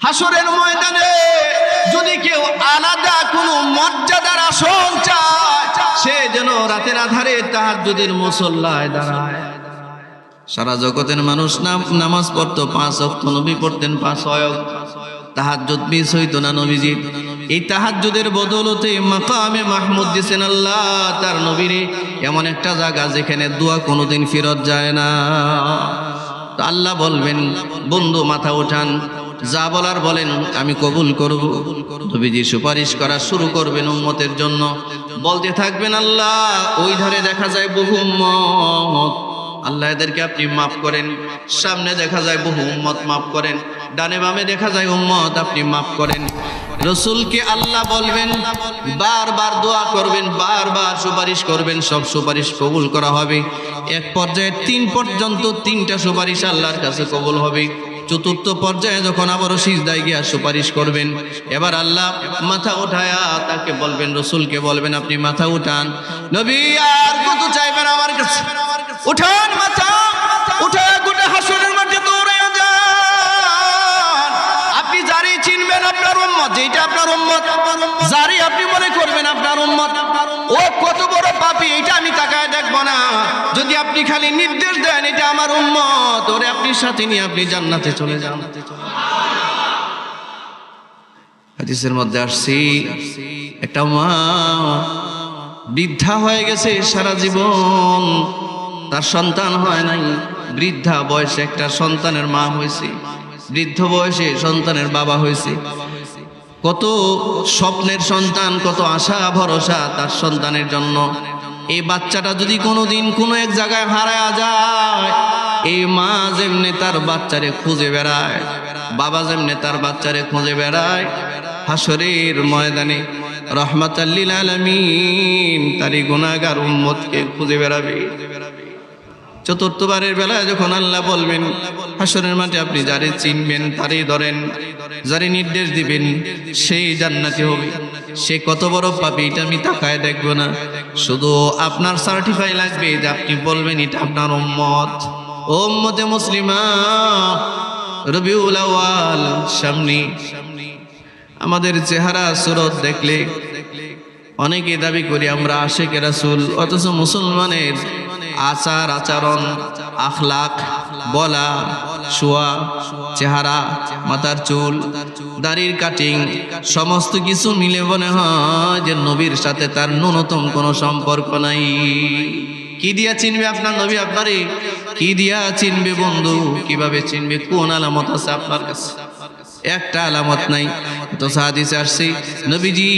হাসরের ময়দানে যদি কেউ আলাদা কোনো মর্যাদার আসন চায়, সে যেন রাতের আধারে তাহাজ্জুদের মুসল্লায় দাঁড়ায়। সারা জগতের মানুষ নামাজ পড়তো 5 ওয়াক্ত, নবী পড়তেন 5 ওয়াক্ত, তাহাজ্জুদ মিস হইতো না নবীজি। এই তাহাজ্জুদের বদৌলতে মাকামে মাহমুদ দিয়েছেন আল্লাহ তার নবীরে এমন একটা জায়গা যেখানে দোয়া কোনোদিন ফেরত যায় না। তো আল্লাহ বলবেন, বন্ধু মাথা ওঠান, যা বলার বলেন, আমি কবুল করব। নবীজি সুপারিশ করা শুরু করবেন উম্মতের জন্য, বলতে থাকবেন আল্লাহ। ওই ধারে দেখা যায় বহু উম্মত, আল্লাহ এদেরকে আপনি মাফ করেন। সামনে দেখা যায় বহু উম্মত, মাফ করেন। ডানে বামে দেখা যায় উম্মত, আপনি মাফ করেন। রসুলকে আল্লাহ বলবেন, বারবার দোয়া করবেন, বারবার সুপারিশ করবেন, সব সুপারিশ কবুল করা হবে। এক পর্যায়ে 3 পর্যন্ত 3টা সুপারিশ আল্লাহর কাছে কবুল হবে। চতুর্থ পর্যায়ে যখন আবারও সিজদায় গিয়া সুপারিশ করবেন, এবার আল্লাহ মাথা উঠায়া তাকে বলবেন, রসুলকে বলবেন, আপনি মাথা উঠান। নবী আর কত চাইবেন আমার কাছে? উঠান মাথা, উঠে গোটা হাসরের মাঠে দৌড়ে যান। আপনি যারে চিনবেন আপনার উম্মত, যেটা আপনার উম্মত, যারে আপনি মনে করবেন আপনার উম্মত, ও কত বড় পাপী এটা আমি তাকায় দেখব না। যদি আপনি খালি নির্দেশ দেন এটা আমার উম্মত, ওরে আপনি সাথে নিয়ে আপনি জান্নাতে চলে যান। হাদিসের মধ্যে আসছে, একটা মা বৃদ্ধা হয়ে গেছে সারা জীবন, তার সন্তান হয় নাই। বৃদ্ধা বয়সে একটা সন্তানের মা হয়েছে, বৃদ্ধ বয়সে সন্তানের বাবা হয়েছে। কত স্বপ্নের সন্তান, কত আশা ভরসা তার সন্তানের জন্য। এই বাচ্চাটা যদি কোনোদিন কোনো এক জায়গায় হারায়া যায়, এই মা যেমনে তার বাচ্চারে খুঁজে বেড়ায়, বাবা যেমনে তার বাচ্চারে খুঁজে বেড়ায়, হাসরের ময়দানে রহমাতাল লিল আলামিন তারই গুনাহগার উম্মতকে খুঁজে বেড়াবে। চতুর্থবারের বেলায় যখন আল্লাহ বলবেন, হাসরের মাঠে আপনি যারে চিনবেন তারই ধরেন, যারে নির্দেশ দিবেন সেই জান্নাতি হবে। সে কত বড় পাপী এটা আমি তাকায় দেখব না, শুধু আপনার সার্টিফাই লাগবে যে আপনি বলবেন এটা আপনার উম্মত। উম্মতে মুসলিমা রবিউল আউয়াল সামনে, আমাদের চেহারা সুরত দেখলে অনেকে দাবি করি আমরা আশিকে রাসূল, অথচ মুসলমানের আচার আচরণ, আখলাক, বলা, শোয়া, চেহারা, মাথার চুল, দাড়ির কাটিং, সমস্ত কিছু মিলে মনে হয় যে নবীর সাথে তার ন্যূনতম কোনো সম্পর্ক নাই। কি দিয়া চিনবে আপনার নবী? আপনারে কি দিয়া চিনবে বন্ধু? কিভাবে চিনবে? কোন আলামত আছে আপনার কাছে? একটা আলামত নাই। তো হাদিসে আসছে, নবীজি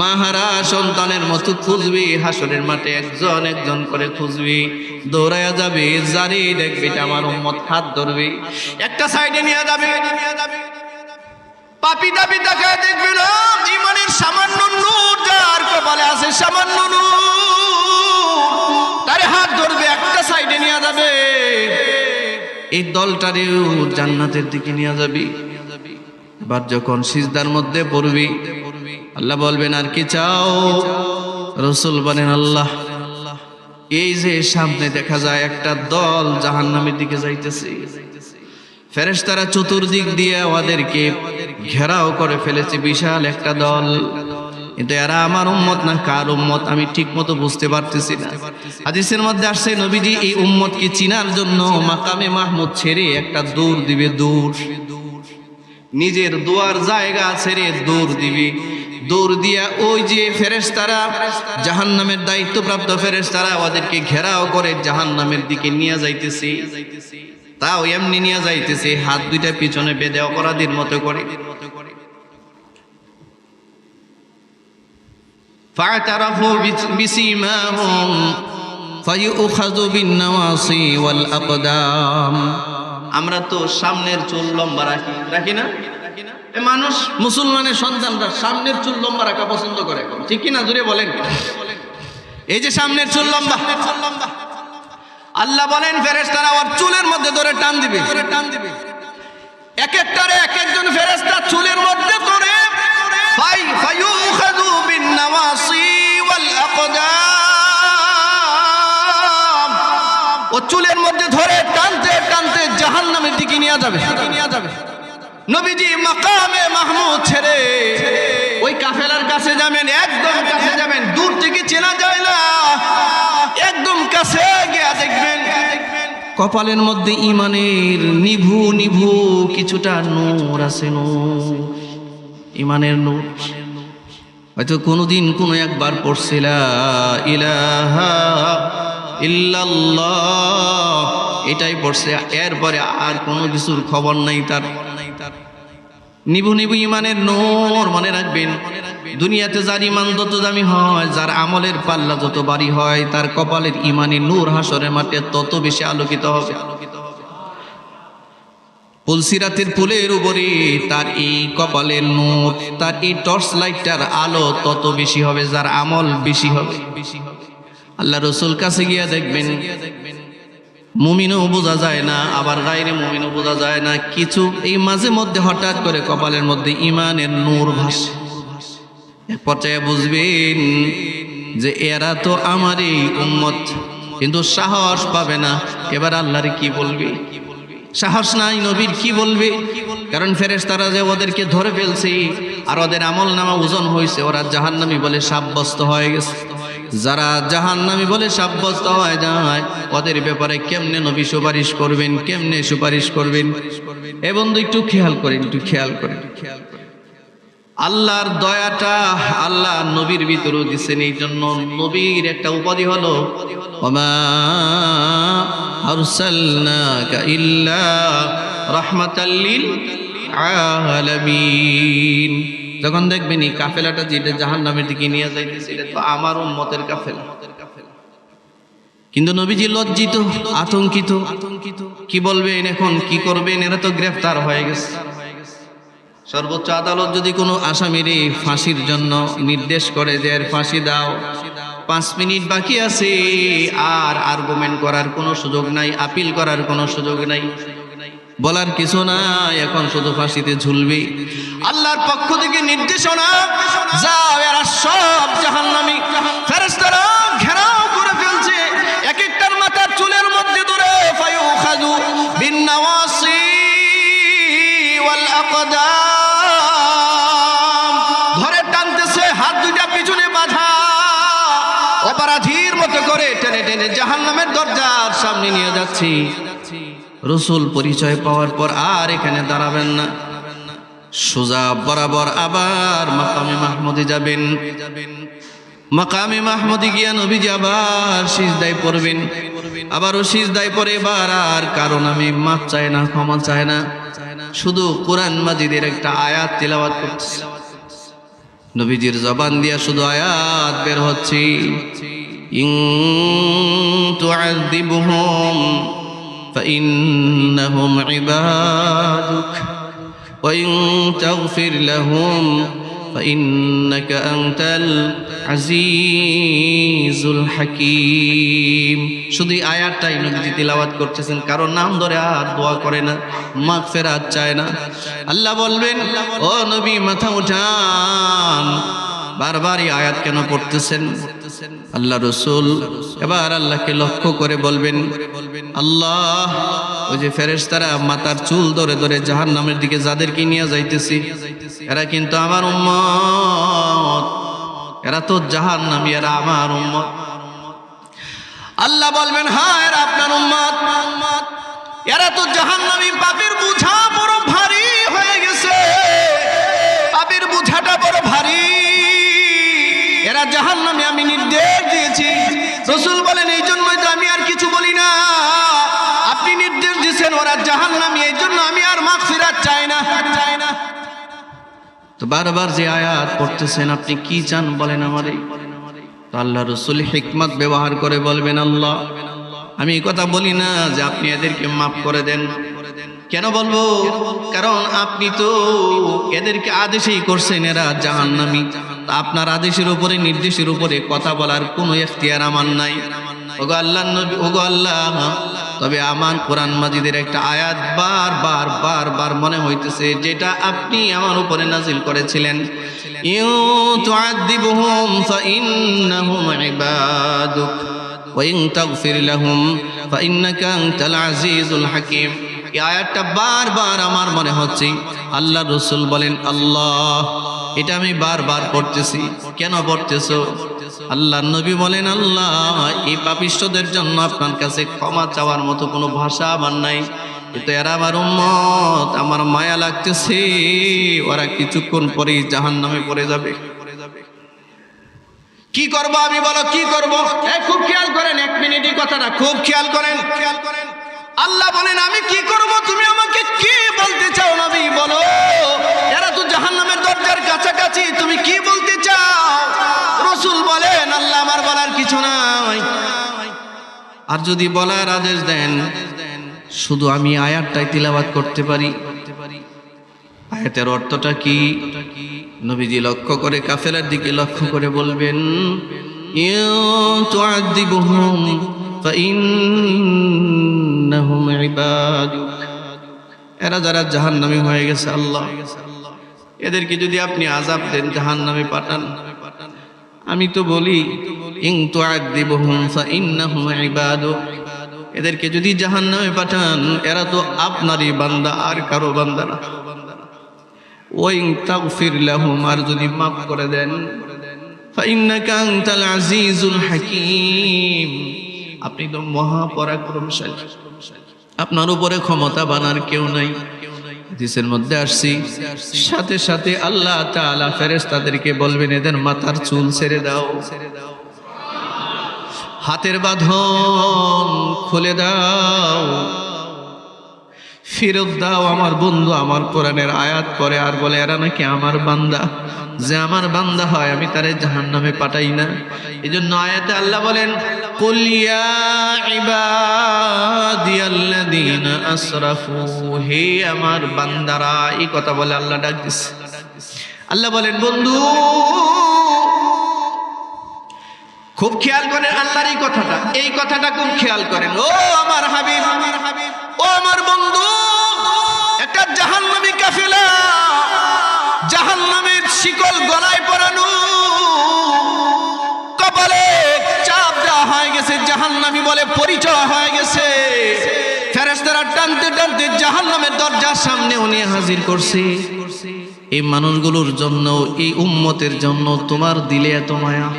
মাহারা সন্তানের মতো খুঁজবে, হাসরের মাঠে একজন একজন করে খুঁজবে, দৌড়ায়া যাবে, যারে দেখবে এটা আমার উম্মত, হাত ধরবে, একটা সাইডে নিয়ে যাবে। পাপী দাবি দেখায় দেখবে না, ঈমানের সামান্য নূর যার কপালে আছে, সামান্য নূর, তারে হাত ধরবে, একটা সাইডে নিয়ে যাবে, এই দলটারেও জান্নাতের দিকে নিয়ে যাবে। এবার যখন সিজদার মধ্যে পড়বি, আল্লাহ বলবেন, আর কি চাও? রাসূল বলেন, আল্লাহ এই যে সামনে দেখা যায় একটা দল জাহান্নামের দিকে যাইতেছে, ফেরেশতারা চতুর্দিক দিয়ে ওদেরকে ঘেরাও করে ফেলেছে, বিশাল একটা দল, কিন্তু এরা আমার উম্মত না কার উম্মত আমি ঠিক মতো বুঝতে পারতেছি না। হাদিসের মধ্যে আসছে, নবীজি এই উম্মতকে চিনার জন্য মাকামে মাহমুদ ছেড়ে একটা দৌড় দিবে, দৌড়, নিজের দোয়ার জায়গা ছেড়ে দৌড় দিবি। দৌড় দিয়া ওই যে ফেরেশতারা, জাহান্নামের দায়িত্বপ্রাপ্ত ফেরেশতারা ওদেরকে ঘেরাও করে জাহান্নামের দিকে নিয়ে যাইতেছে। তাও এমনি নিয়ে যাইতেছে, হাত দুইটা পিছনে বেঁধে অপরাধীর মতো করে। ফাতারাফু বিসিমাহুম ফায়ুখাযু বিন-নাওয়াসি ওয়াল আকদাম। আমরা তো সামনের চুল লম্বা রাখি না? মানুষ, মুসলমানের সন্তানরা সামনের চুল লম্বা রাখা পছন্দ করে, ঠিক কিনা? জুড়ে বলেন। এই যে সামনের চুল লম্বা, আল্লাহ বলেন ফেরেশতারা ওর চুলের মধ্যে ধরে টান দিবে, এক একটারে এক একজন ফেরেশতা চুলের মধ্যে ধরে ফায়ুখাযু বিন-নাওয়াসি ওয়াল আকদাম, ও চুলের মধ্যে ধরে টানতে টানতে জাহান্নামের দিকে নিয়ে যাবে। নবীজি মাকামে মাহমুদ ছেড়ে ওই কাফেলার কাছে যাবেন, একদম কাছে যাবেন, দূর থেকে চেনা যায় না, একদম কাছে গিয়ে দেখবেন কপালের মধ্যে ইমানের নিভু নিভু কিছুটা নূর আছে, নূর, ইমানের নূর। হয়তো কোনোদিন কোনো একবার পড়ছে লা ইলাহা ইল্লাল্লাহ, এটাই পড়ছে, এরপরে আর কোনো কিছুর খবর নাই তার। নিভু নিভু ইমানের নূর। মনে রাখবেন, দুনিয়াতে যার ইমান যত দামি হয়, যার আমলের পাল্লা যত ভারী হয়, তার কপালের ইমানের নূর হাসরের মাঠে তত বেশি আলোকিত হবে। পুলসিরাতের পুলের উপরে তার এই কপালের নূর, তার এই টর্চ লাইটটার আলো তত বেশি হবে, যার আমল বেশি হবে। আল্লাহ রসুল কাছে গিয়া দেখবেন, মুমিনও বোঝা যায় না, আবার গায়রে মুমিনও বোঝা যায় না, কিছু এই মাঝে মধ্যে হঠাৎ করে কপালের মধ্যে ইমানের নূর ভাসে। এক পর্যায়ে বুঝবেন যে এরা তো আমারই উম্মত, কিন্তু সাহস পাবে না। এবার আল্লাহর কি বলবে? সাহস নাই, নবীর কি বলবে? কারণ ফেরেশতারা যে ওদেরকে ধরে ফেলছে আর ওদের আমল নামা ওজন হয়েছে, ওরা জাহান্নামী বলে সাব্যস্ত হয়ে গেছে। যারা জাহান্নামী বলে সাব্যস্ত হয়ে যায়, ওদের ব্যাপারে কেমনে নবী সুপারিশ করবেন, কেমনে সুপারিশ করবেন? এ বন্ধু একটু খেয়াল করেন, একটু খেয়াল করেন। আল্লাহর দয়াটা আল্লাহ নবীর ভিতরেও দিচ্ছেন। এই জন্য নবীর একটা উপাধি হলো ওমা আরসালনাকা ইল্লা রাহমাতাল লিল আলামিন। যখন দেখবেন এই কাফেলাটা যেটা জাহান্নামের দিকে নিয়ে যাইতেছে, এটা তো আমার উম্মতের কাফেলা, কিন্তু নবীজি লজ্জিত, আতঙ্কিত, কি বলবেন এখন, কি করবেন? এরা তো গ্রেফতার হয়ে গেছে। সর্বোচ্চ আদালত যদি কোনো আসামির ফাঁসির জন্য নির্দেশ করে যে এর ফাঁসি দাও, 5 মিনিট বাকি আছে, আর আর্গুমেন্ট করার কোনো সুযোগ নাই, আপিল করার কোনো সুযোগ নাই, বলার কিছু নাই, এখন শুধু ফাঁসিতে ঝুলবে। আল্লাহর পক্ষ থেকে নির্দেশনা, যাও, এরা সব জাহান্নামী। ফেরেশতারা ঘেরাও করে ফেলছে, এক একটার মাথার চুলের মধ্যে ধরে ফায়ুখাযু বিন্নাওয়াসি ওয়াল আকদাম, ধরে টানতেছে, হাত দুইটা পিছনে বাঁধা, অপরাধীর মতো করে টেনে টেনে জাহান্নামের দরজার সামনে নিয়ে যাচ্ছি। রসুল পরিচয় পাওয়ার পর আর এখানে দাঁড়াবেন না, সোজা বরাবর আবার মাকামে মাহমুদে যাবেন। মাকামে মাহমুদে গিয়া নবীজি আবার সিজদায় পড়বেন, আবারও সিজদায় পড়ে এবার আর কারণ আমি মাফ চাই না, ক্ষমা চাই না, শুধু কোরআন মাজিদের একটা আয়াত তিলাওয়াত করছি। নবীজির জবান দিয়া শুধু আয়াত বের হচ্ছে, ইন তুআযিবহুম فإنهم عبادك وإن تغفر لهم فإنك أنت العزيز الحكيم। শুধু আয়াতটাই নবীজি তিলাওয়াত করতেছেন, কারণ নাম ধরে আর দোয়া করে না, মাগফিরাত চায় না। আল্লাহ বলবেন, ও নবী মাথা উঠান, বারবার এই আয়াত কেন পড়তেছেন? আল্লাহ রসুল এবার আল্লাহকে লক্ষ্য করে বলবেন, আল্লাহ, ওই যে ফেরেশতারা মাথার চুল ধরে ধরে জাহান্নামের দিকে যাদেরকে নিয়ে যাইতেছি, এরা কিন্তু আমার উম্মত, এরা তো জাহান্নামী, এরা আমার উম্মত। আল্লাহ বলবেন, হ্যাঁ, এরা আপনার উম্মত, এরা তো জাহান্নামী, পাপের বোঝা বড় ভারী হয়ে গেছে, পাপের বোঝাটা বড় ভারী, এরা জাহান্নামী, আমি নির্দেশ দিয়েছি। রাসূল বলেন, এই জন্যই তো আমি আর কিছু বলি না, আপনি নির্দেশ দিয়েছেন ওরা জাহান্নামী, এই জন্য আমি আর মাগফিরাত চাই না। তো বারবার যে আয়াত পড়তেছেন, আপনি কি চান বলেন আমারে? তো আল্লাহ রাসূল হিকমত ব্যবহার করে বলবেন, আল্লাহ, আমি এই কথা বলি না যে আপনি এদেরকে মাফ করে দেন। কেন বলবো? কারণ আপনি তো এদেরকে আদেশই করছেন এরা জাহান্নামী, আপনার আদেশের উপরে, নির্দেশের উপরে কথা বলার কোনো ইখতিয়ার আমার নাই। ওগো আল্লাহ নবী, ওগো আল্লাহ, তবে আমার কোরআন মাজিদের একটা আয়াত বারবার বারবার মনে হইতেছে, যেটা আপনি আমার উপরে নাজিল করেছিলেন, ইউ তুআযিবহুম ফাইন্নাহুম ইবাদুক ওয়া ইন তাগফির লাহুম ফাইন্নাকা আনতাল আজিজুল হাকীম। এই আয়াতটা বারবার আমার মনে হচ্ছে, আল্লাহ রসুল বলেন, আল্লাহ, এটা আমি বারবার পড়তেছি, কেন পড়তেছো? আল্লাহ নবী বলেন, আল্লাহ, এই পাপিষ্ঠদের জন্য আপনার কাছে ক্ষমা চাওয়ার মতো কোনো ভাষা আমার নাই, কিন্তু এরা আমার উম্মত, আমার মায়া লাগতেছে, ওরা কিছুক্ষণ পরেই জাহান্নামে পড়ে যাবে। কি করব আমি, বলো কি করব? খুব খেয়াল করেন, 1 মিনিট এই কথাটা খুব খেয়াল করেন। আল্লাহ বলেন, আমি কি করব? তুমি আমাকে কি বলতে চাও নবী, বলো। এরা তো জাহান্নামের দরজার কাছাকাছি, তুমি কি বলতে চাও? রাসূল বলেন, আল্লাহ, আমার বলার কিছু নাই, আর যদি বলার আদেশ দেন শুধু আমি আয়াতটাই তিলাওয়াত করতে পারি। আয়াতের অর্থটা কি? নবীজি লক্ষ্য করে, কাফেলার দিকে লক্ষ্য করে বলবেন, ইন তুআযিবুহুম ফাইন্নাহুম ইবাদুক। এরা যারা জাহান্নামী হয়ে গেছে আল্লাহ, এদেরকে যদি আপনি আযাব দেন, জাহান্নামে পাঠান, আমি তো বলি ইন তুআযিবুহুম ফাইন্নাহুম ইবাদুক, এদেরকে যদি জাহান্নামে পাঠান, এরা তো আপনারই বান্দা, আর কারো বান্দা না। ওয়াইন তাগফির লাহুম, আর যদি মাফ করে দেন, ফাইন্নাকা আনতাল আজিজুল হাকীম, আপনি তো মহাপরাক্রমশালী, আপনার উপরে ক্ষমতা বানার কেউ নাই। হাদিসের মধ্যে আসছে, সাথে সাথে আল্লাহ তাআলা ফেরেশতাদেরকে বলবেন, এদের মাথার চুল ছেড়ে দাও, হাতের বাঁধন খুলে দাও, ফেরত দাও। আমার বন্ধু আমার কোরআনের আয়াত পড়ে আর বলে, এরা নাকি আমার বান্দা, যে আমার বান্দা হয় আমি তারে জাহান্নামে পাঠাই না। এজন্য আয়াতে আল্লাহ বলেন, কুল ইয়া ইবাদিয়াল্লাযীনা আসরাফু, হে আমার বান্দারা, এই কথা বলে আল্লাহ ডাক দিচ্ছে। আল্লাহ বলেন, বন্ধু খুব খেয়াল করেন আল্লাহর এই কথাটা খুব খেয়াল করেন। ও আমার হাবিব, ও আমার বন্ধু, একটা জাহান্নামী কাফেলা, জাহান্নামের শিকল গলায় পরানো, কপালে চাপ দেওয়া হয়ে গেছে, জাহান্নামী বলে পরিচয় হয়ে গেছে। ফেরেশতারা টানতে টানতে জাহান্নামের দরজার সামনে উনি হাজির করছে। এই মানুষগুলোর জন্য, এই উম্মতের জন্য তোমার দিলে এত মায়া।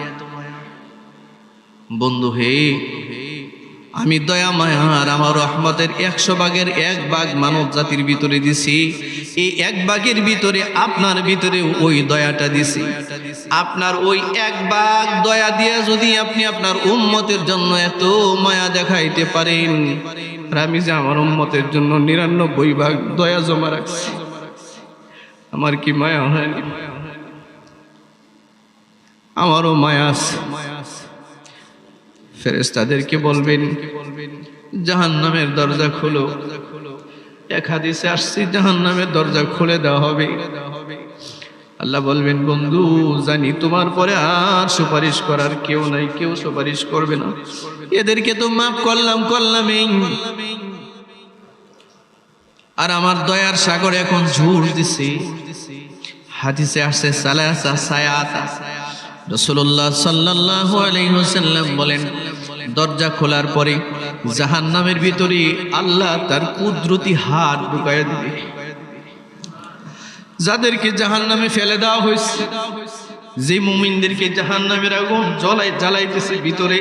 বন্ধু হে, আমি দয়া মায়ার, আমার রহমতের 100 ভাগের 1 ভাগ মানব জাতির ভিতরে দিছি। এই 1 ভাগের ভিতরে আপনার ভিতরে ওই দয়াটা দিছি। আপনার ওই 1 ভাগ দয়া দিয়ে যদি আপনি আপনার উম্মতের জন্য এত মায়া দেখাইতে পারেন, আর আমি যে আমার উম্মতের জন্য 99 ভাগ দয়া জমা রাখছি, আমার কি মায়া হয়নি? আমারও মায়া আছে। ফেরেশতাদেরকে বলবেন, জাহান্নামের দরজা খোলো। এক হাদিসে আসছে, জাহান্নামের দরজা খুলে দেওয়া হবে। আল্লাহ বলবেন, বন্ধু জানি তোমার পরে আর সুপারিশ করার কেউ নাই, কেউ সুপারিশ করবে না, এদেরকে তো মাফ করলামই, আর আমার দয়ার সাগর এখন ঝুর দিছে। হাদিসে আসছে, সালাসা সায়াতা, রাসূলুল্লাহ সাল্লাল্লাহু আলাইহি ওয়াসাল্লাম বলেন, দরজা খোলার পরে জাহান্নামের ভিতরে আল্লাহ তার কুদরতি হাত ঢুকায় দিবে। যাদেরকে জাহান্নামে ফেলে দেওয়া হয়েছে, যে মুমিনদেরকে জাহান্নামের আগুন জ্বালাইতেছে ভিতরে,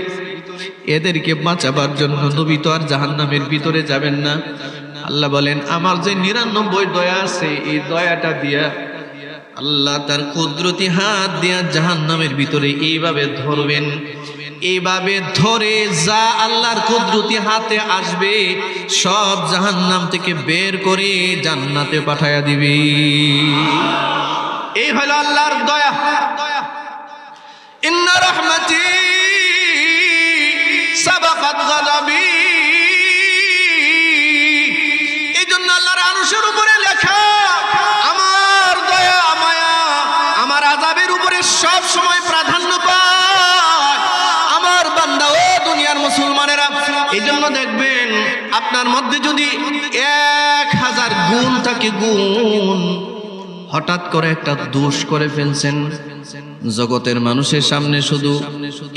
এদেরকে বাঁচাবার জন্য নবী তো আর জাহান্নামের ভিতরে যাবেন না। আল্লাহ বলেন, আমার যে 99 দয়া আছে, এই দয়াটা দিয়া আল্লাহ তার কুদরতি হাত দিয়া জাহান্নামের ভিতরে এইভাবে ধরবেন। এইভাবে ধরে যা আল্লাহর কুদরতি হাতে আসবে, সব জাহান্নাম থেকে বের করে জান্নাতে পাঠায়া দিবে। এই হলো আল্লাহর দয়া। ইন্না রাহমাতি সাবাকাত গাদাবি, এই জন্য আল্লাহর আরশের উপরে লেখা, আমার দয়া মায়া আমার আযাবের উপরে সব সময় প্রাধান্য পায় আমার বান্দা। ও দুনিয়ার মুসলমানেরা, এই জন্য দেখবেন আপনার মধ্যে যদি 1000 গুণ থাকে, গুণ হঠাৎ করে একটা দোষ করে ফেলছেন, জগতের মানুষের সামনে শুধু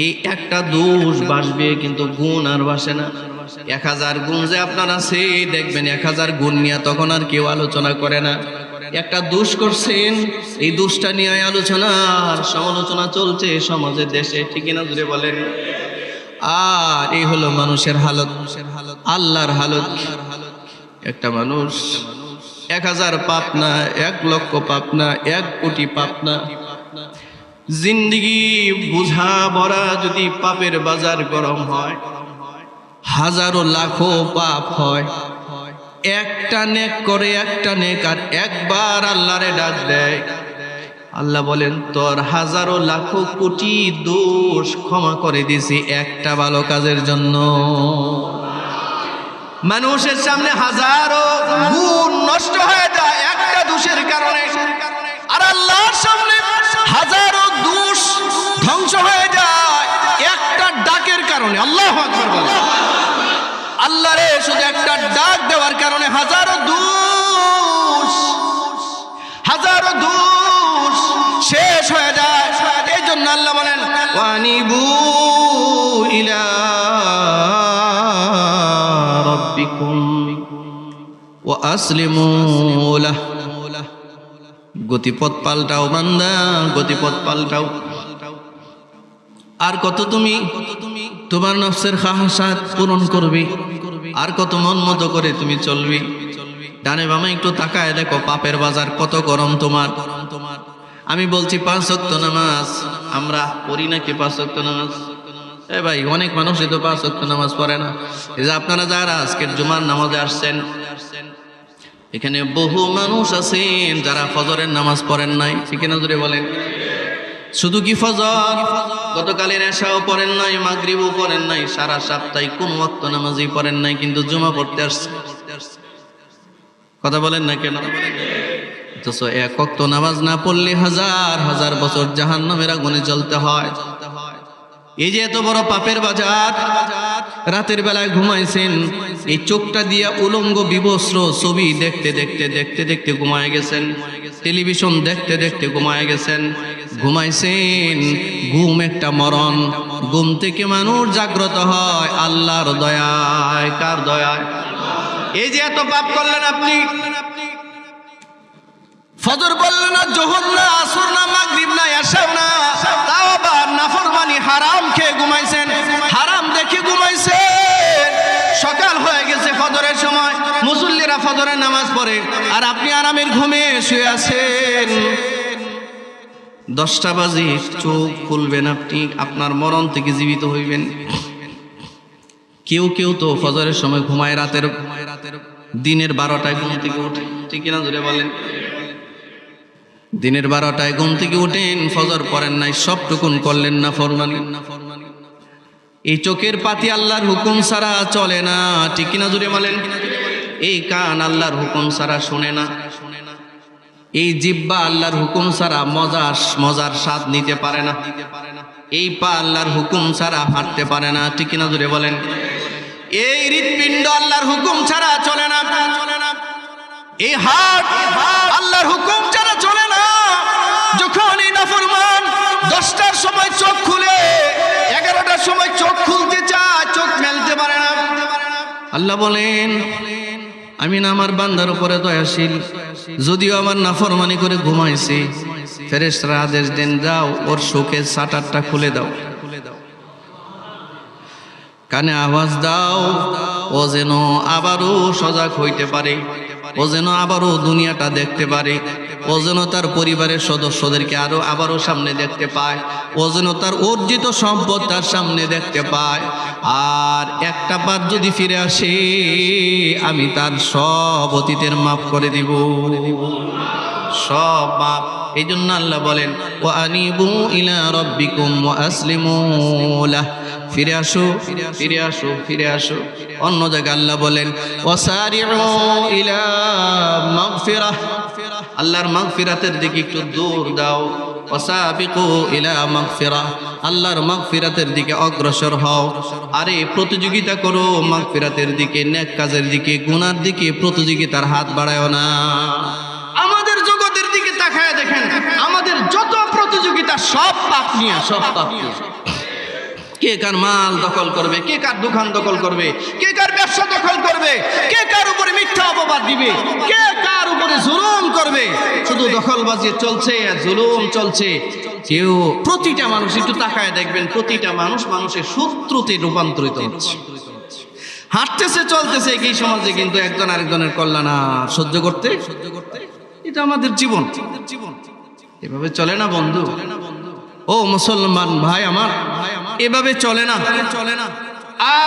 এই একটা দোষ বাসবে, কিন্তু গুণ আর বাসে না। 1000 গুণ যে আপনার আছে, দেখবেন 1000 গুণ নিয়ে তখন আর কেউ আলোচনা করে না। একটা দোষ করছেন, এই দোষটা নিয়ে আলোচনার সমালোচনা চলছে সমাজের দেশে, ঠিক না জুড়ে বলেন? আর এই হলো মানুষের হালত, আল্লাহর হালত। একটা মানুষ 1000 পাপ না, 1 লক্ষ পাপ না, 1 কোটি পাপ না, জিন্দেগি বুঝা ভরা যদি পাপের বাজার গরম হয়, হাজারো লাখো পাপ হয়, একটা নেক করে, একটা নেক আর একবার আল্লাহরে ডাক দেয়, আল্লাহ বলেন তোর হাজারো লাখো কোটি দোষ ক্ষমা করে দিছি একটা ভালো কাজের জন্য। মানুষের সামনে হাজারো গুণ নষ্ট হয়ে যায় একটা দোষের কারণে, আর আল্লাহর সামনে হাজারো দোষ ধ্বংস হয়ে যায় একটা ডাকের কারণে। আল্লাহু আকবার বলেন। আল্লাহরে শুধু একটা ডাক দেওয়ার কারণে হাজারো দোষ শেষ হয়ে যায়। এই জন্য আল্লাহ বলেন ওয়ানিবু ইলা রাব্বিকুম ওয়া আসলিমু লাহ। গতিপথ পাল্টাও বান্দা, গতিপথ পাল্টাও। আর কত তুমি তোমার নফসের খাহাসাত পূরণ করবে, আর কত মন মতো করে তুমি চলবি। ডানে বামে একটু তাকায় দেখো পাপের বাজার কত গরম তোমার। আমি বলছি 5 ওয়াক্ত নামাজ আমরা পড়ি নাকি? 5 ওয়াক্ত নামাজ এ ভাই, অনেক মানুষই তো 5 ওয়াক্ত নামাজ পড়ে না। এই যে আপনারা যারা আজকের জুমার নামাজে আসছেন, এখানে বহু মানুষ আছেন যারা ফজরের নামাজ পড়েন নাই, ঠিক না জোরে বলেন? শুধু কি ফজর, গতকালের এশাও পড়েন নাই, মাগরিবও পড়েন নাই, সারা সপ্তাহে কোন ওয়াক্ত নামাজই পড়েন নাই, কিন্তু জুমা পড়তে আসছে। কথা বলেন না কেন? অথচ 1 ওয়াক্ত নামাজ না পড়লে হাজার হাজার বছর জাহান্নামের আগুনে জ্বলতে হয়। এই যে এত বড় পাপের বাজার, রাতের বেলায় ঘুমাইছেন, এই চোখটা দিয়া উলঙ্গ বিবস্ত্র ছবি দেখতে দেখতে দেখতে দেখতে ঘুমায় গেছেন, টেলিভিশন দেখতে দেখতে ঘুমায় গেছেন, ঘুমাইছেন। ঘুম একটা মরণ, ঘুম থেকে মানুষ জাগ্রত হয় আল্লাহর দয়ায়। কার দয়ায়? এই যে এত পাপ করলেন আপনি, ফজর বললেন না, জোহর না, আসর না, মাগরিব না, এশা না, তাও আবার নাফরমানি হারাম খেয়ে ঘুমাইছেন, হারাম দেখে ঘুমাইছেন। সকাল হয়ে গেছে ফজরের সময়, মুসল্লিরা ফজরের নামাজ পড়ে, আর আপনি আরামের ঘুমে শুয়ে আছেন। 10টা বাজে চোখ খুলবেন আপনি, আপনার মরণ থেকে জীবিত হইবেন। কেউ কেউ তো ফজরের সময় ঘুমায়, দিনের 12টায় ঘুম থেকে ওঠে, ঠিক না জোরে বলেন? দিনের 12টায় ঘুম থেকে উঠেন, ফজর পড়েন নাই, সবটুকুন করলেন না ফরমানি। এই চোখের পাতি আল্লাহর হুকুম ছাড়া চলে না, ঠিক না জোরে বলেন? এই কান আল্লাহর হুকুম ছাড়া শুনে না, এই জিহ্বা আল্লাহর হুকুম ছাড়া মজার স্বাদ নিতে পারে না, এই পা আল্লাহর হুকুম ছাড়া হাঁটতে পারে না, ঠিক না জোরে বলেন? এই হৃৎপিণ্ড আল্লাহর হুকুম ছাড়া চলে না, এই হাত আল্লাহর হুকুম ছাড়া চলে না। যখন এই নাফরমান 10টার সময় চোখ খুলে, 11টার সময় চোখ খুলতে চায়, চোখ মেলতে পারে না। আল্লাহ বলেন আমি না আমার বান্দার উপরে দয়াশীল, যদিও আমার নাফরমানি করে ঘুমাইছি, ফেরেশতারা আদেশ দেন যাও ওর চোখের শাটারটা খুলে দাও, কানে আওয়াজ দাও, ও যেন আবারও সজাগ হইতে পারে, ও যেন আবারও দুনিয়াটা দেখতে পারে, ও যেন তার পরিবারের সদস্যদেরকে আবারও সামনে দেখতে পায়, ও যেন তার অর্জিত সম্পদ তার সামনে দেখতে পায়। আর একটা বার যদি ফিরে আসে, আমি তার সব অতীতের মাফ করে দিব, সব মাফ। এই জন্য আল্লাহ বলেন ওয়া আনিবু ইলা রাব্বিকুম ওয়া আসলিমু লাহ। ফিরে আসো, ফিরে আসো, ফিরে আসো। অন্য জায়গায় আল্লাহ বলেন ওয়াসারিউ ইলা মাগফিরাহ, আল্লাহর মাগফিরাতের দিকে একটু দৌড় দাও। ওয়াসাবিকু ইলা মাগফিরাহ, আল্লাহর মাগফিরাতের দিকে অগ্রসর হও। আরে প্রতিযোগিতা করো মাগফিরাতের দিকে, নেক কাজের দিকে, গুনার দিকে প্রতিযোগিতার হাত বাড়ায়ও না। আমাদের জগতের দিকে তাকায় দেখেন, আমাদের যত প্রতিযোগিতা সব পাপ নিয়ে, সব পাপ নিয়ে। কে কার মাল দখল করবে, কে কার দোকান দখল করবে, কে কার ব্যবসা দখল দখল করবে, কে কার উপরে মিথ্যা অপবাদ দিবে, কে কার উপরে জুলুম করবে। শুধু দখলবাজি চলছে, জুলুম চলছে। কেউ প্রতিটা মানুষ একটু তাকায় দেখবেন, প্রতিটা মানুষ মানুষের শত্রুতে রূপান্তরিত হচ্ছে। হাঁটতেছে চলতেছে এই সমাজে, কিন্তু একজন আরেকজনের কল্যাণ সহ্য করতে, এটা আমাদের জীবন। এভাবে চলে না বন্ধু। ও মুসলমান ভাই আমার, এভাবে চলে না।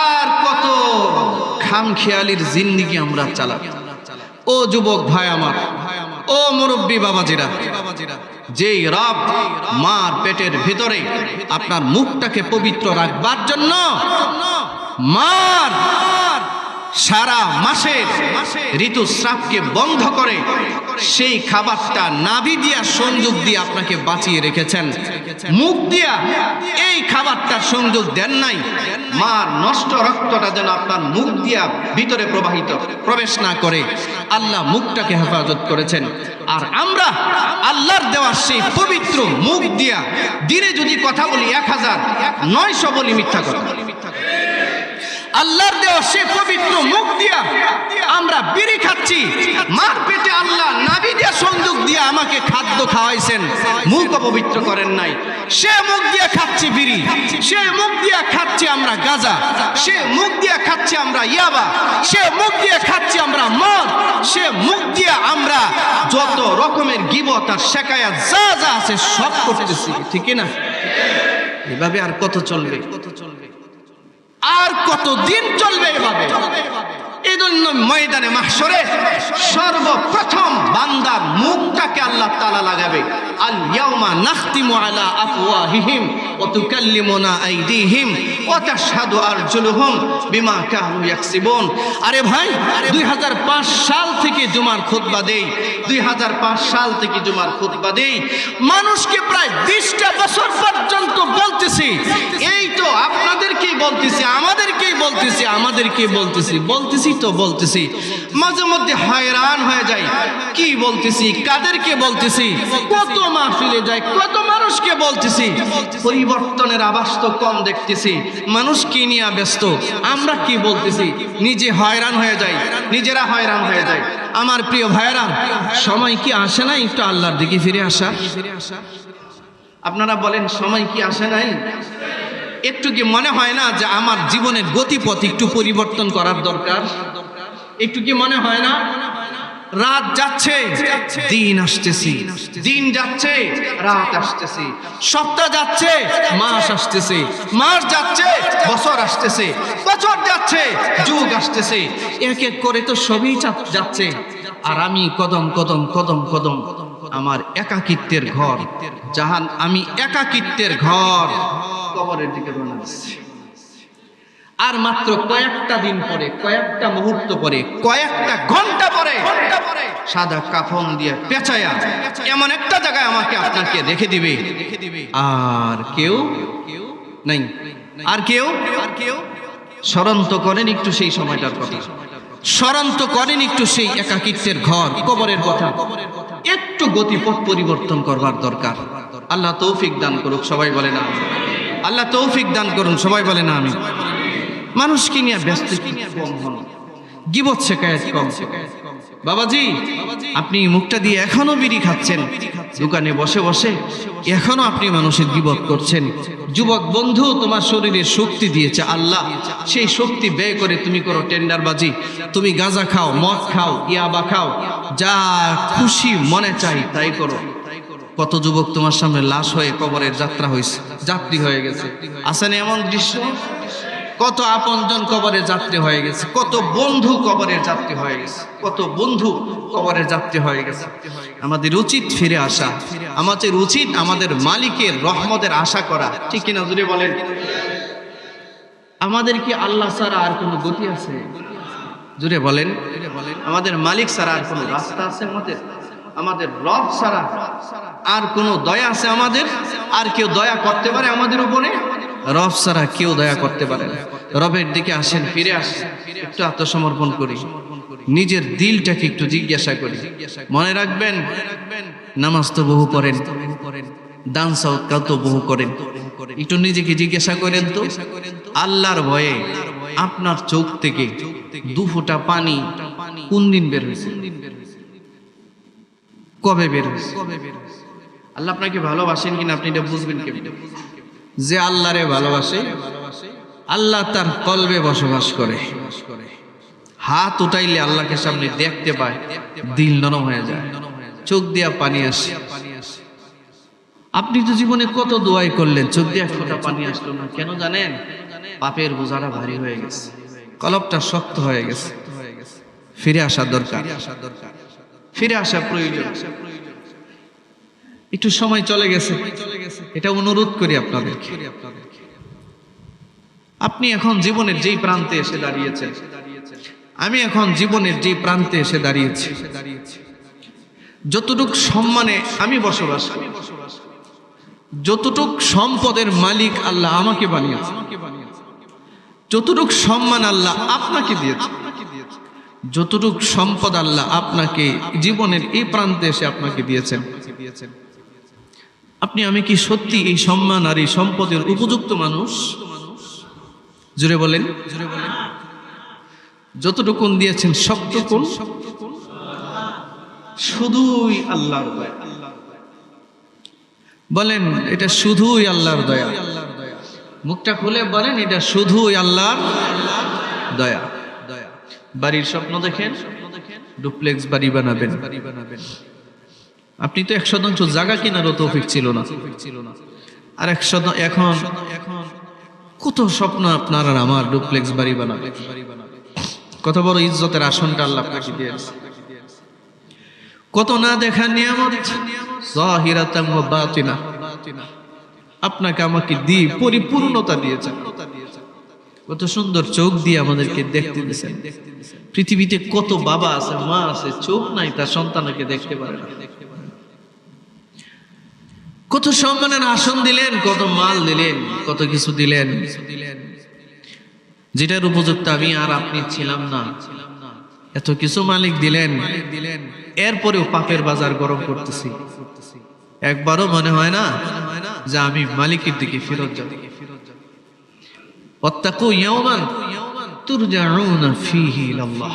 আর কত খামখেয়ালির জিন্দেগি আমরা চালাই। ও যুবক ভাই আমার, ও মুরব্বী বাবাজিরা, যেই রব মার পেটের ভিতরে আপনার মুখটাকে পবিত্র রাখবার জন্য মার সারা মাসের ঋতুস্রাবকে বন্ধ করে সেই খাবারটা নাভি দিয়া সংযোগ দিয়ে আপনাকে বাঁচিয়ে রেখেছেন, মুখ দিয়া এই খাবারটার সংযোগ দেন নাই। মার নষ্ট রক্তটা যেন আপনার মুখ দিয়া ভিতরে প্রবেশ না করে আল্লাহ মুখটাকে হেফাজত করেছেন। আর আমরা আল্লাহর দেওয়া সেই পবিত্র মুখ দিয়া দিনে যদি কথা বলি 1000-900 বলি মিথ্যা কথা। আল্লাহর দেওয়া সে পবিত্র মুখ দিয়া আমরা বিড়ি খাচ্ছি। মার পেটে আল্লাহ নাভি দিয়া সংযোগ দিয়া আমাকে খাদ্য খাওয়াইছেন, মুখ অপবিত্র করেন নাই। সে মুখ দিয়া খাচ্ছি বিড়ি, সে মুখ দিয়া খাচ্ছি আমরা গাঁজা, সে মুখ দিয়া খাচ্ছি আমরা ইয়াবা, সে মুখ দিয়া খাচ্ছি আমরা মদ, সে মুখ দিয়া আমরা যত রকমের গীবত আর শেখায়া যা যা আছে সব করতেছি, ঠিক না? এভাবে আর কত চলবে? আর কতদিন চলবে এভাবে? এই জন্য ময়দানে মাহশরে সর্বপ্রথম বান্দার মুখটাকে আল্লাহ তাআলা লাগাবে। আল ইয়াউমা নাখতিমু আলা আফওয়াহিহিম ওয়া তুকাল্লিমুনা আইদিহিম ওয়া তাশহাদু আরজুলুহুম বিমা কানু ইয়াকসিবুন। আরে ভাই, 2005 সাল থেকে জুমার খুতবা দেই, 2005 সাল থেকে জুমার খুতবা দেই, মানুষকে প্রায় 20টা বছর পর্যন্ত বলতেছি, এই তো আপনাদেরকেই বলতেছি, আমাদেরকেই বলতেছি। মাঝে মধ্যে হয়রান হয়ে যাই, কি বলতেছি, কাদেরকে বলতেছি, কত মাহফিলে যাই, কত মানুষকে বলতেছি, পরিবর্তনের আভাস তো কম দেখতেছি। মানুষ কি নিয়ে ব্যস্ত, আমরা কি বলতেছি, নিজে হয়রান হয়ে যাই, নিজেরা হয়রান হয়ে যায়। আমার প্রিয় ভাইয়েরা, সময় কি আসে না একটু আল্লাহর দিকে ফিরে আসা? আপনারা বলেন, সময় কি আসে নাই? একটু কি মনে হয় না যে আমার জীবনের গতিপথ একটু পরিবর্তন করার দরকার? একটু কি মনে হয় না? রাত যাচ্ছে, দিন আসতেছি, দিন যাচ্ছে, রাত আসতেছি, সপ্তাহ যাচ্ছে, মাস আসতেছে, মাস যাচ্ছে, বছর আসতেছে, বছর যাচ্ছে, যুগ আসতেছে, এক এক করে তো সবই যাচ্ছে। আর আমি কদম কদম কদম কদম আমার একাকিত্বের ঘর, আমি একাকিত্বের ঘর কবরের দিকে রওনা দিচ্ছি। আর মাত্র কয়েকটা দিন পরে, কয়েকটা মুহূর্ত পরে, কয়েকটা ঘন্টা পরে সাদা কাফন দিয়ে পেঁচায়া এমন একটা জায়গায় আমাকে আপনাকে রেখে দিবে। আর কেউ নাই, আর কেউ স্মরণ তো করেন একটু সেই সময়টার কথা, স্মরণ তো করেন একটু সেই একাকিত্বের ঘর কবরের কথা। একটু গতিপথ পরিবর্তন করবার দরকার। আল্লাহ তৌফিক দান করুক, সবাই বলে না। আল্লাহ তৌফিক দান করুন, সবাই বলে না আমি। মানুষকে নিয়ে ব্যস্ত কম হন, গীবত শেখায়েত কম। বাবাজি, আপনি মুখটা দিয়ে এখনো বিড়ি খাচ্ছেন, দোকানে বসে বসে এখনো আপনি মানুষের গীবত করছেন। যুবক বন্ধু, তোমার শরীরে শক্তি দিয়েছে আল্লাহ, সেই শক্তি ব্যয় করে তুমি করো টেন্ডারবাজি, তুমি গাঁজা খাও, মদ খাও, ইয়াবা খাও, যা খুশি মনে চাই তাই করো। কত যুবক তোমার সামনে লাশ হয়ে কবরের যাত্রী হয়ে গেছে। আসেন এমন দৃশ্য? কত আপনজন কবরের যাত্রী হয়ে গেছে, কত বন্ধু কবরের যাত্রী হয়ে গেছে, কত বন্ধু কবরের যাত্রী হয়ে গেছে। আমাদের উচিত ফিরে আসা, আমাদের উচিত আমাদের মালিকের রহমতের আশা করা, ঠিক কিনা জুড়ে বলেন? আমাদের কি আল্লাহ ছাড়া আর কোনো গতি আছে? জুড়ে বলেন। আমাদের মালিক ছাড়া আর কোনো রাস্তা আছে? আমাদের রব ছাড়া আর কোনো দয়া আছে আমাদের? আর কেউ দয়া করতে পারে আমাদের উপরে? রব ছাড়া কেউ দয়া করতে পারে না। রবের দিকে আসেন, ফিরে আসেন, একটু আত্মসমর্পণ করি, নিজের দিলটাকে একটু জিজ্ঞাসা করি। মনে রাখবেন, নামাজ তো বহু পড়েন, দান সদকা তো বহু করেন, একটু নিজেকে জিজ্ঞাসা করেন তো, আল্লাহর ভয়ে আপনার চোখ থেকে 2 ফোঁটা পানি কোন দিন বের হয়েছে? কবে বের হয়েছে? আল্লাহ আপনাকে ভালোবাসেন কিনা আপনি এটা বুঝবেন কেমনে? যে আল্লাহরে ভালোবাসে, আল্লাহ তার কলবে বসবাস করে। হাত উঠাইলে আল্লাহকে সামনে দেখতে পায়, দিল নরম হয়ে যায়, চোখ দিয়া পানি আসে। আপনি তো জীবনে কত দোয়াই করলেন, চোখ দিয়ে 1 ফোঁটা পানি আসলো না, কেন জানেন? পাপের বোঝাটা ভারী হয়ে গেছে, কলবটা শক্ত হয়ে গেছে। ফিরে আসা দরকার, ফিরে আসা প্রয়োজন। একটু সময় চলে গেছে, এটা অনুরোধ করি আপনাদেরকে। আপনি এখন জীবনের যেই প্রান্তে এসে দাঁড়িয়েছেন, আমি এখন জীবনের যেই প্রান্তে এসে দাঁড়িয়েছি, যতটুক সম্মানে আমি বসবাস করি, যতটুক সম্পদের মালিক আল্লাহ আমাকে বানিয়েছে, যতটুক সম্মান আল্লাহ আপনাকে দিয়েছে, যতটুক সম্পদ আল্লাহ আপনাকে জীবনের এই প্রান্তে এসে আপনাকে দিয়েছেন, আপনি আমি কি সত্যি এই সম্মান আর এই সম্পদের উপযুক্ত মানুষ? জোরে বলেন। যতটুকুন দিয়েছেন সবটুকুন শুধুই আল্লাহর দয়া। বলেন এটা শুধুই আল্লাহর দয়া। মুখটা খুলে বলেন এটা শুধুই আল্লাহর দয়া। বাড়ির স্বপ্ন দেখেন, ডুপ্লেক্স বাড়ি বানাবেন। আপনি তো 100 জায়গা কেনারও তৌফিক ছিল না, আর 100 এখন কত স্বপ্ন আপনার আর আমার, ডুপ্লেক্স বাড়ি বানাবে। কত বড় ইজ্জতের আসনটা আল্লাহ আপনাকে দিয়েছে, কত না দেখা নিয়ামত, যাহিরাতান ওয়া বাতিনা, আপনাকে আমাকে দিয়ে পরিপূর্ণতা দিয়েছেন। কত সুন্দর চোখ দিয়ে আমাদেরকে দেখতে দিয়েছেন। পৃথিবীতে কত বাবা আছে, মা আছে, চোখ নাই, তার সন্তানকে দেখতে পারে না। কত সম্মানের আসন দিলেন, কত মাল দিলেন, কত কিছু দিলেন, যেটার উপযুক্ত আমি আর আপনি ছিলাম না। এত কিছু মালিক দিলেন, এরপরেও পাপের বাজার গরম করতেছি। একবারও মনে হয় না যে আমি মালিকের দিকে ফেরত যাব। ওয়াত্তাকু ইয়াওমান তুরজাউনা ফীহি ইলাল্লাহ।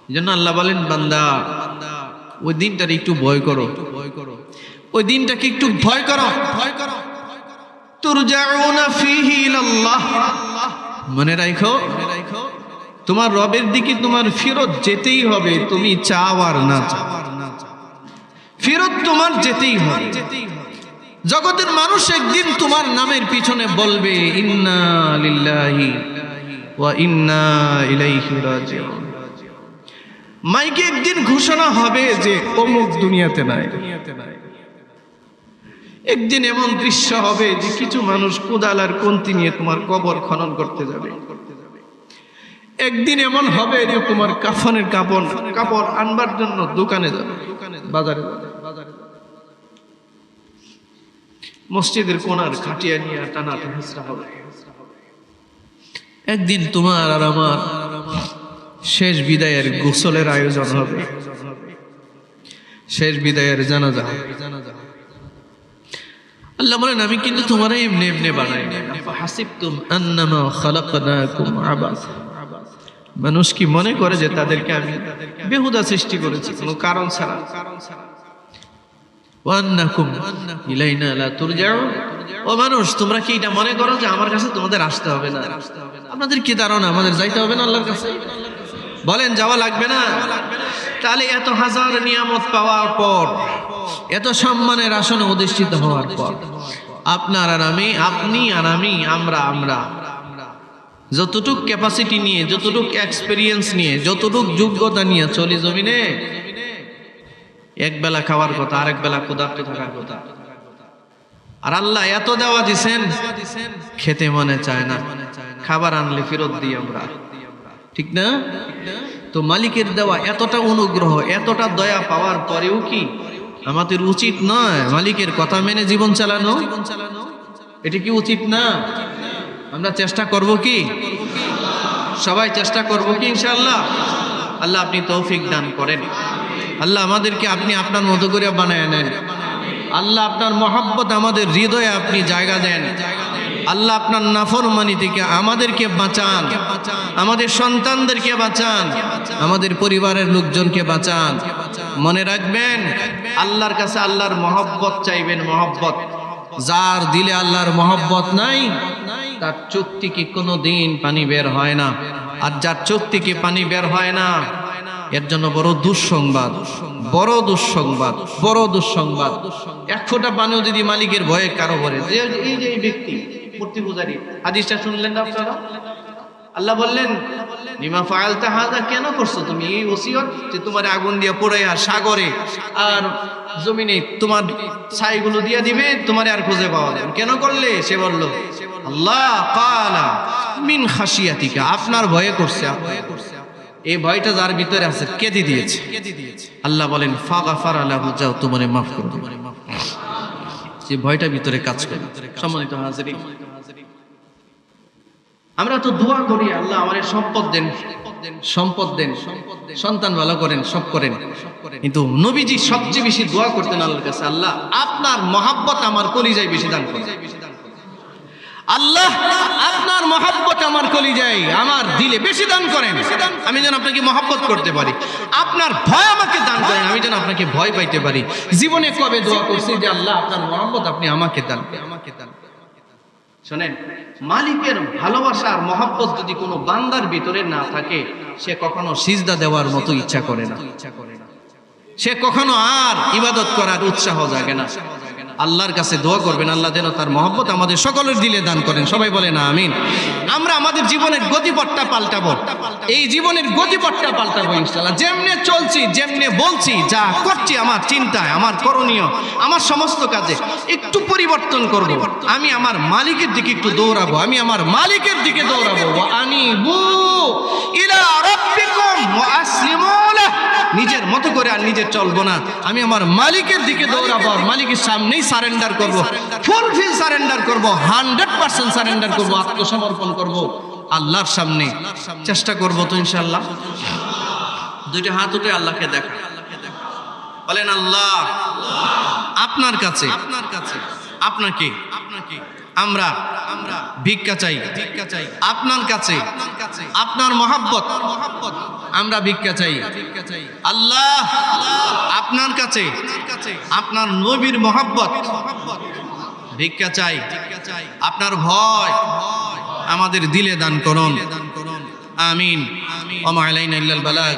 এজন্য আল্লাহ বলেন, বান্দা ওই দিনটার একটু ভয় করো, ওই দিনটাকে একটু ভয় করো। তুরজাউনা ফীহি ইলাল্লাহ, মনে রাখো তোমার রবের দিকে তোমার ফেরত যেতেই হবে, তুমি চাও আর না চাও, ফেরত তোমার যেতেই হবে। জগতের মানুষ একদিন তোমার নামের পিছনে বলবে ইন্না লিল্লাহি ওয়া ইন্না ইলাইহি রাজিউন। মাইকে একদিন ঘোষণা হবে যে অমুক দুনিয়াতে নাই। একদিন এমন দৃশ্য হবে যে কিছু মানুষ কোদাল আর কন্তি নিয়ে তোমার কবর খনন করতে যাবে। একদিন এমন হবে যে তোমার কাফনের কাপড় আনবার জন্য দোকানে যাবে, বাজারে যাবে, মসজিদের কোণার খাটিয়া নিয়ে টানা হেসরা হবে। একদিন তোমার আর আমার শেষ বিদায়ের গোসলের আয়োজন হবে, শেষ বিদায়ের জানাজা। আল্লাহ বলেন, আমি কিন্তু তোমার এমনি এমনি বানাই না। হাসিবতুম আন্নামা খালাকনাকুম আবাসা। মানুষ কি মনে করে যে তাদেরকে আমি বেহুদা সৃষ্টি করেছি, কোনো কারণ ছাড়া? ওয়ান্নাকুম ইলাইনা লা তুরজাউন। ও মানুষ, তোমরা কি এটা মনে করো যে আমার কাছে তোমাদের আসতে হবে না? আপনাদের কি ধারণা আমাদের যাইতে হবে না আল্লাহর কাছে? বলেন যাওয়া লাগবে না? তাহলে এত হাজার নিয়ামত পাওয়ার পর, এত সম্মানের আসনে অধিষ্ঠিত হওয়ার পর, আপনার আর আমি, আপনি আর আমি, আমরা যতটুক ক্যাপাসিটি নিয়ে, যতটুক এক্সপেরিয়েন্স নিয়ে, যতটুক যোগ্যতা নিয়ে চলি জমিনে, এক বেলা খাওয়ার কথা, আরেক বেলা ক্ষুধার্ত থাকার কথা। আর আল্লাহ এত দেওয়া দিছেন, খেতে মনে চায় না, খাবার আনলে ফেরত দিই আমরা, ঠিক না? তো মালিকের দেওয়া এতটা অনুগ্রহ, এতটা দয়া পাওয়ার পরেও কি আমাদের উচিত নয় মালিকের কথা মেনে জীবন চালানো? এটা কি উচিত না? আমরা চেষ্টা করব কি? সবাই চেষ্টা করব কি ইনশাআল্লাহ? আল্লাহ আপনি তৌফিক দান করেন। আল্লাহ আমাদেরকে আপনি আপনার মতো করে বানায় নেন। আল্লাহ আপনার মহব্বত আমাদের হৃদয়ে আপনি জায়গা দেন। আল্লাহ আপনার নাফরমানি থেকে আমাদেরকে বাঁচান, আমাদের সন্তানদেরকে বাঁচান, আমাদের পরিবারের লোকজনকে বাঁচান। মনে রাখবেন, আল্লাহর কাছে আল্লাহর মহব্বত চাইবেন, মহব্বত। যার দিলে আল্লাহর মহব্বত নাই তার চোখ থেকে কোনোদিন পানি বের হয় না। আর যার চোখ থেকে পানি বের হয় না এর জন্য বড় দুঃসংবাদ, বড় দুঃসংবাদ, বড় দুঃসংবাদ। এক ফোঁটা পানিও যদি মালিকের ভয়ে কারো ভরে, এই যে এই ব্যক্তি মূর্তি পূজারী, হাদিসটা শুনলেন না আপনারা? আল্লাহ বললেন, লিমা ফাআলতা হাযা, কেন করছো তুমি এই ওসিয়ত যে তোমার আগুন দিয়ে পোড়াইয়া সাগরে আর জমিনে তোমার ছাইগুলো দিয়ে দিবে, তোমার আর খুঁজে পাওয়া যাবে, কেন করলে? সে বলল, আল্লাহ কালা মিন খাশিয়াতিকা, আপনার ভয়ে করছে। এই ভয়টা যার ভিতরে আছে কেঁদে দিয়েছে। আল্লাহ বলেন ফাগাফারা লাহু, যাও তোমারে মাফ করে দেব। যে ভয়টা ভিতরে কাজ করে। সম্মানিত হাজিরিন, আমরা তো দোয়া করি, আল্লাহ আমাদের সম্পদ দেন, সম্পদ দেন, সন্তান ভালো করেন, সব করেন। কিন্তু নবীজি সবচেয়ে বেশি দোয়া করতেন আল্লাহর কাছে, আল্লাহ আপনার মহব্বত আমার কলিজায় বেশি দান করেন। আল্লাহ আপনার মহব্বত আমার কলিজায়, আমার দিলে বেশি দান করেন, আমি যেন আপনাকে মহব্বত করতে পারি। আপনার ভয় আমাকে দান করেন, আমি যেন আপনাকে ভয় পাইতে পারি। জীবনে কবে দোয়া করছি যে আল্লাহ আপনার মহব্বত আপনি আমাকে দান, আমাকে দান। শোনেন, মালিকের ভালোবাসা আর মহব্বত যদি কোনো বান্দার ভিতরে না থাকে, সে কখনো সিজদা দেওয়ার মতো ইচ্ছা করে না, সে কখনো আর ইবাদত করার উৎসাহ জাগে না। আল্লাহর কাছে দোয়া করবেন, আল্লাহ যেন তার মহব্বত আমাদের সকলের দিলে দান করেন। সবাই বলেন আমিন। আমরা আমাদের জীবনের গতিপথটা পাল্টাবো, এই জীবনের গতিপথটা পাল্টাবো ইনশাআল্লাহ। যেমনে চলছি, যেমনে বলছি, যা করছি, আমার চিন্তায়, আমার করণীয়, আমার সমস্ত কাজে একটু পরিবর্তন করব। আমি আমার মালিকের দিকে একটু দৌড়াবো, আমি আমার মালিকের দিকে দৌড়াবো। ওয়া আনিবু ইলা রাব্বিকুম ওয়া আসলিমু লাহু, নিজের মতো করে আর নিজে চলবো না, আমি আমার মালিকের দিকে দৌড়াবো, আর মালিকের সামনেই সারেন্ডার করব, ফুলফিল সারেন্ডার করব, 100% সারেন্ডার করব, আত্মসমর্পণ করব আল্লাহর সামনে। চেষ্টা করব তো ইনশাআল্লাহ। দুইটা হাত উঠে আল্লাহকে দেখা, বলেন আল্লাহ আপনার কাছে, আপনার কাছে, আপনাকে, আপনাকে আমরা ভিক্ষা চাই, ভিক্ষা চাই আপনার কাছে, আপনার মহব্বত আমরা ভিক্ষা চাই। আল্লাহ আপনার কাছে, আপনার নবীর মহব্বত ভিক্ষা চাই, আপনার ভয় আমাদের দিলে দান করুন। আমিন। ওয়া মা আলাইনা ইল্লাল বালাগ।